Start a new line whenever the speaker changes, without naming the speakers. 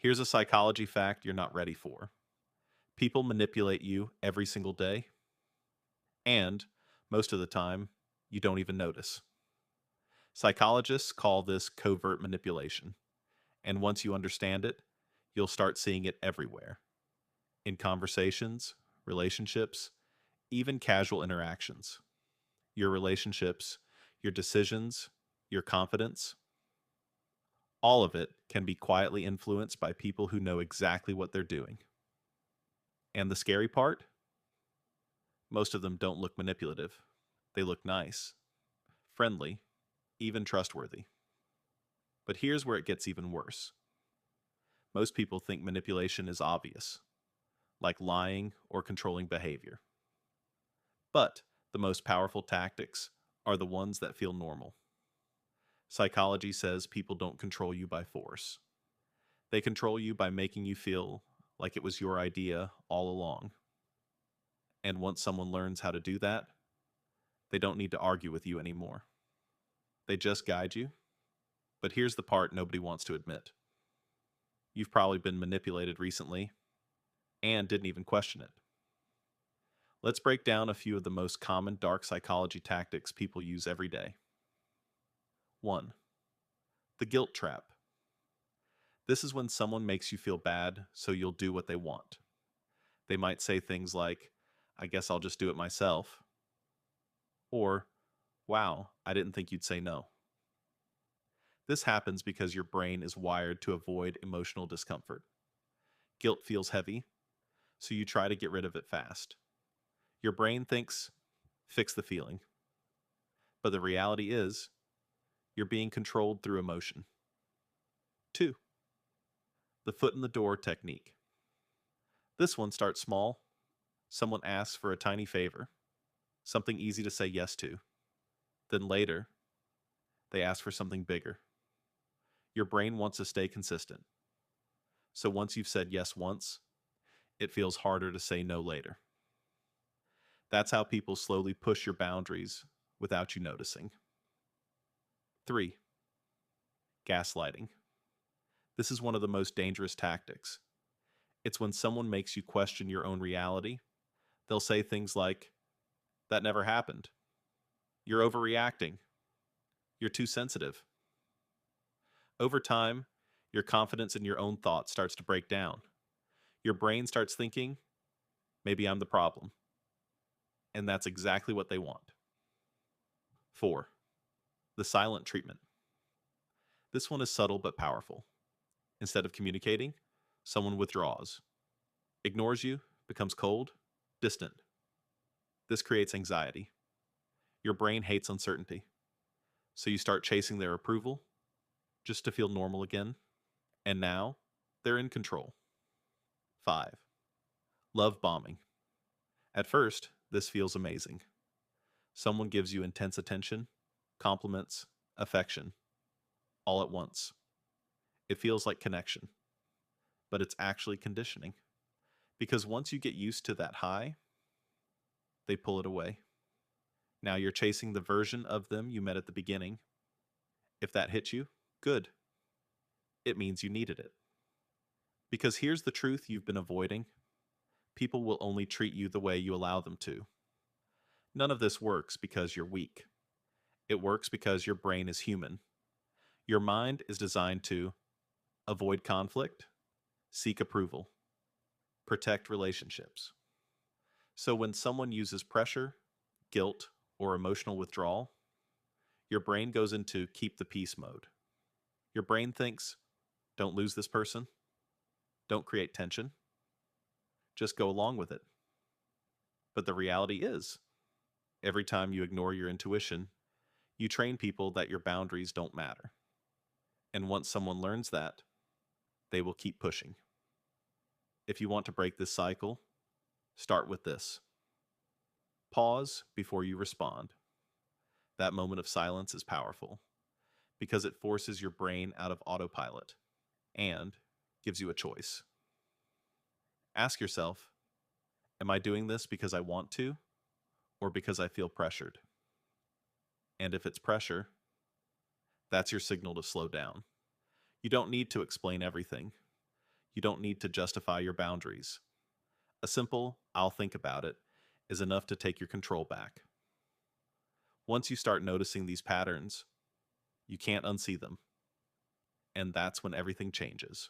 Here's a psychology fact you're not ready for. People manipulate you every single day, and most of the time, you don't even notice. Psychologists call this covert manipulation, and once you understand it, you'll start seeing it everywhere in conversations, relationships, even casual interactions. Your relationships, your decisions, your confidence, all of it can be quietly influenced by people who know exactly what they're doing. And the scary part? Most of them don't look manipulative. They look nice, friendly, even trustworthy. But here's where it gets even worse. Most people think manipulation is obvious, like lying or controlling behavior. But the most powerful tactics are the ones that feel normal. Psychology says people don't control you by force. They control you by making you feel like it was your idea all along. And once someone learns how to do that, they don't need to argue with you anymore. They just guide you. But here's the part nobody wants to admit. You've probably been manipulated recently and didn't even question it. Let's break down a few of the most common dark psychology tactics people use every day. 1. The guilt trap. This is when someone makes you feel bad, so you'll do what they want. They might say things like, I guess I'll just do it myself. Or, wow, I didn't think you'd say no. This happens because your brain is wired to avoid emotional discomfort. Guilt feels heavy, so you try to get rid of it fast. Your brain thinks, fix the feeling. But the reality is, you're being controlled through emotion. 2. The foot in the door technique. This one starts small. Someone asks for a tiny favor, something easy to say yes to. Then later, they ask for something bigger. Your brain wants to stay consistent. So once you've said yes once, it feels harder to say no later. That's how people slowly push your boundaries without you noticing. 3. Gaslighting. This is one of the most dangerous tactics. It's when someone makes you question your own reality. They'll say things like, that never happened. You're overreacting. You're too sensitive. Over time, your confidence in your own thoughts starts to break down. Your brain starts thinking, maybe I'm the problem. And that's exactly what they want. 4. The silent treatment. This one is subtle but powerful. Instead of communicating, someone withdraws, ignores you, becomes cold, distant. This creates anxiety. Your brain hates uncertainty. So you start chasing their approval just to feel normal again. And now, they're in control. 5. Love bombing. At first, this feels amazing. Someone gives you intense attention, compliments, affection, all at once. It feels like connection, but it's actually conditioning. Because once you get used to that high, they pull it away. Now you're chasing the version of them you met at the beginning. If that hits you, good. It means you needed it. Because here's the truth you've been avoiding. People will only treat you the way you allow them to. None of this works because you're weak. It works because your brain is human. Your mind is designed to avoid conflict, seek approval, protect relationships. So when someone uses pressure, guilt, or emotional withdrawal, your brain goes into keep the peace mode. Your brain thinks, don't lose this person, don't create tension, just go along with it. But the reality is, every time you ignore your intuition, you train people that your boundaries don't matter. And once someone learns that, they will keep pushing. If you want to break this cycle, start with this. Pause before you respond. That moment of silence is powerful because it forces your brain out of autopilot and gives you a choice. Ask yourself, am I doing this because I want to or because I feel pressured? And if it's pressure, that's your signal to slow down. You don't need to explain everything. You don't need to justify your boundaries. A simple, "I'll think about it," is enough to take your control back. Once you start noticing these patterns, you can't unsee them. And that's when everything changes.